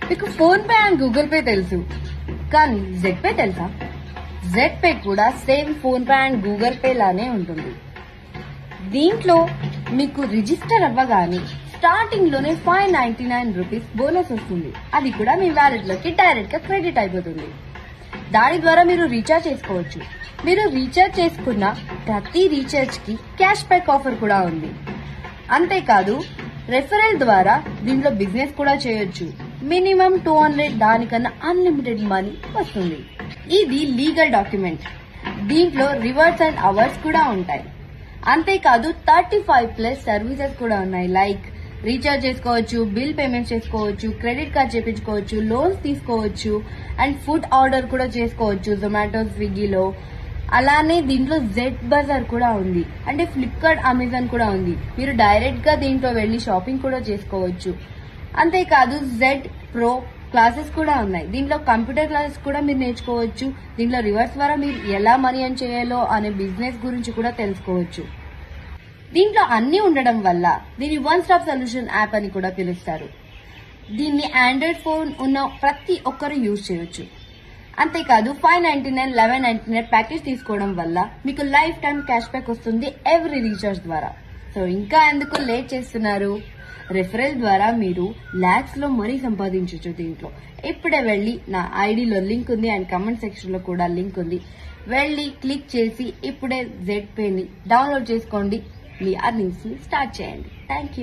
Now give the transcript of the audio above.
మీకు phone pay and Google pay తెలుసు, కానీ జెడ్ పే తెలుసా? జెడ్ పే కూడా same phone pay and Google pay లానే ఉంటుంది. దీంట్లో మీకు రిజిస్టర్ అవ్వగానే స్టార్టింగ్ లోనే 599 రూపీస్ బోనస్ వస్తుంది. అది కూడా మీ వ్యాలెట్ లోకి డైరెక్ట్ గా క్రెడిట్ అయిపోతుంది. దాని ద్వారా మీరు రీఛార్జ్ చేసుకోవచ్చు. మీరు రీఛార్జ్ చేసుకున్న ప్రతి రీఛార్జ్ కి క్యాష్ బ్యాక్ ఆఫర్ కూడా ఉంది. అంతేకాదు రెఫరల్ ద్వారా దీంట్లో బిజినెస్ కూడా చేయొచ్చు. మినిమం 200, దానికన్నా అన్లిమిటెడ్ మనీ వస్తుంది. ఇది లీగల్ డాక్యుమెంట్. దీంట్లో రివార్డ్స్ అండ్ అవర్స్ కూడా ఉంటాయి. అంతేకాదు 35+ సర్వీసెస్ కూడా ఉన్నాయి. లైక్ రీఛార్జ్ చేసుకోవచ్చు, బిల్ పేమెంట్ చేసుకోవచ్చు, క్రెడిట్ కార్డ్ చేయించుకోవచ్చు, లోన్స్ తీసుకోవచ్చు అండ్ ఫుడ్ ఆర్డర్ కూడా చేసుకోవచ్చు జొమాటో, స్విగ్గీలో. అలానే దీంట్లో జెడ్ బజార్ కూడా ఉంది, అంటే ఫ్లిప్కార్ట్, అమెజాన్ కూడా ఉంది. మీరు డైరెక్ట్ గా దీంట్లో వెళ్లి షాపింగ్ కూడా చేసుకోవచ్చు. అంతేకాదు జెడ్ ప్రో క్లాసెస్ కూడా ఉన్నాయి. దీంట్లో కంప్యూటర్ క్లాసెస్ కూడా మీరు నేర్చుకోవచ్చు. దీంట్లో రివర్స్ ద్వారా మీరు ఎలా మనీ ఎర్న్ చేయాలో అనే బిజినెస్ గురించి కూడా తెలుసుకోవచ్చు. దీంట్లో అన్ని ఉండడం వల్ల దీన్ని వన్ స్టాప్ సొల్యూషన్ యాప్ అని కూడా పిలుస్తారు. దీన్ని ఆండ్రాయిడ్ ఫోన్ ఉన్న ప్రతి ఒక్కరు యూజ్ చేయొచ్చు. అంతేకాదు 599, 1199 ప్యాకేజ్ తీసుకోవడం వల్ల మీకు లైఫ్ టైం క్యాష్ బ్యాక్ వస్తుంది ఎవ్రీ రీఛార్జ్ ద్వారా. సో ఇంకా ఎందుకు లేట్ చేస్తున్నారు? రెఫరల్ ద్వారా మీరు లాక్స్ లో మనీ సంపాదించవచ్చు. దీంట్లో ఇప్పుడే వెళ్లి నా ఐడిలో లింక్ ఉంది అండ్ కమెంట్ సెక్షన్ లో కూడా లింక్ ఉంది. వెళ్లి క్లిక్ చేసి ఇప్పుడే జెడ్ పే ని డౌన్లోడ్ చేసుకోండి. మీ అర్నింగ్స్ ని స్టార్ట్ చేయండి. Thank you.